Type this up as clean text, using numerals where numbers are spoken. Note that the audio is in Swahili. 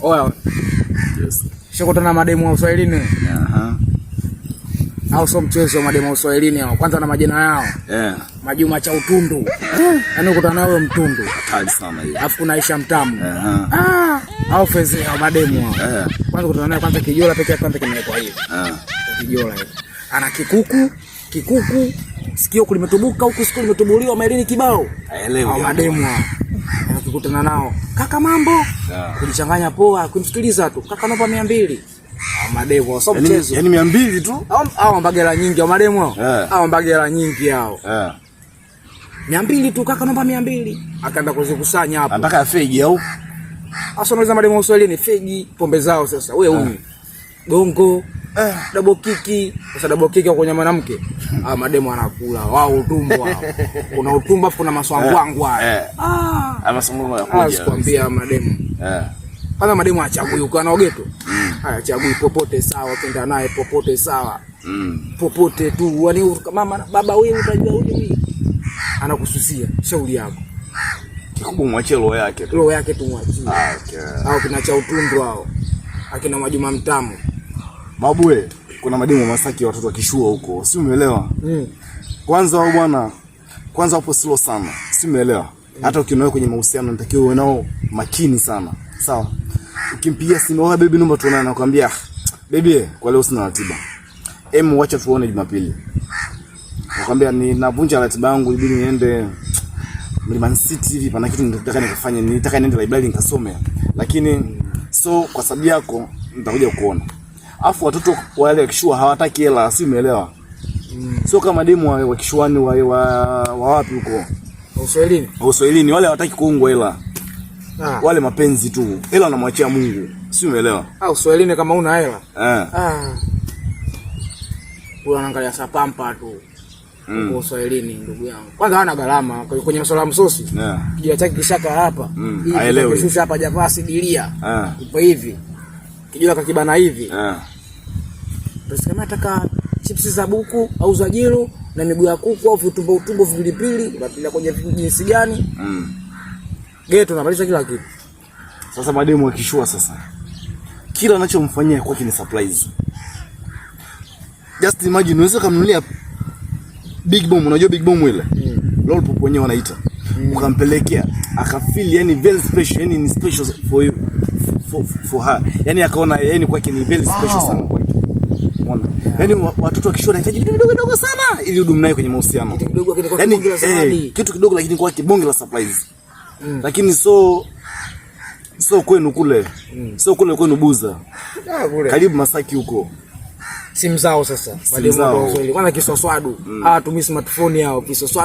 Oya. Yes. Shakutana mademu wa Uswahilini. Aha. Au so mchezo wa mademu wa Uswahilini hao. Kwanza na majina yao. Majuma cha utundu. Yaani ukutana nao mtundu. Kali sana hiyo. Alafu kuna Aisha Mtamu. Au feze au mademu hao. Kwanza ukutana naye kwanza Kijola pekee kwanza kimewekwa hivi. Kijola hivi. Ana kikuku. Sikio kulimetoboka huku, sikio limetobuliwa mailini kibao. Haelewi. Au mademu hao. Ukikutana nao, kaka mambo. Kujichanganya poa, kumsikiliza tu. Kaka naomba 200. Mademu sio mchezo. Yaani 200 tu? Au mbagela nyingi au mademu hao? Au mbagela nyingi hao. 200 tu kaka naomba 200. Akaenda kuzikusanya hapo. Anataka ya fegi au? Asa unaweza mademu wa Uswahilini fegi pombe zao sasa. Wewe huyu. Gongo. Double kiki. Sasa double kiki kwa kwenye mwanamke. Mademu anakula. Wao utumbo wao. Kuna utumbo afu kuna maswangwangu haya. Maswangwangu yakuja. Sikwambia mademu. Kwanza mademu achagui ukana geto. Haya chagui popote sawa, kenda naye popote sawa. Popote tu. Yaani mama baba wewe utajua huyu. Anakususia shauri yako. Kikubwa mwachie roho yake tu. Roho yake tu mwachie. Au kinacha utundu hao. Akina Majuma Mtamu. Mabwe, kuna mademu Masaki watoto wakishua huko. Si umeelewa? Kwanza wao bwana, kwanza hapo slow sana. Si umeelewa? Hata ukinoa kwenye mahusiano unatakiwa uwe nao makini sana. Sawa? Ukimpigia simu, "Oh baby naomba tuonane," nakwambia, "Baby, kwa leo sina ratiba. Wacha tuone Jumapili." Nakwambia ninavunja ratiba yangu ili niende Mlimani City hivi, pana kitu nataka nikafanye. Nitaka niende library nikasome. Lakini so kwa sababu yako nitakuja kuona. Afu watoto wale wakishua hawataki hela, si umeelewa? Sio kama demu wa kishuani wa wapi huko? Uswahilini wale hawataki kuungwa hela. Wale mapenzi tu. Hela wanamwachia Mungu. Si umeelewa? Uswahilini kama una hela. Wewe unaangalia sapampa tu. Kwa Uswahilini ndugu yangu. Kwanza hana gharama kwenye masuala ya msosi. Kijua chake kishaka hapa. Haelewi. Kishusha hapa javaa sidilia. Ipo hivi. Kijua kakibana hivi. Basi nataka chipsi za buku au za jelo na miguu ya kuku au utumbo vilipili, unapila kwenye jinsi gani? Geto namaliza kila kitu. Sasa mademu akishua sasa. Kila anachomfanyia kwake ni surprise. Just imagine unaweza kumnunulia Big Bomb, unajua Big Bomb ile? Lollipop wenyewe wanaita. Ukampelekea, akafeel yani very special, yani ni special for you, for her. Yani akaona yani kwake ni very special sana kwake. Unaona? Yani watoto wakishona hitaji kitu kidogo sana ili udumu naye kwenye mahusiano. Kitu kidogo lakini kwa bonge la zawadi. Kitu kidogo lakini kwa bonge la surprise. Lakini so kwenu kule. So kule kwenu Buza. Karibu Masaki huko. Simu zao sasa. Wale wa Uswahili. Kwanza kiswaswadu. Tumii smartphone yao kiswaswadu.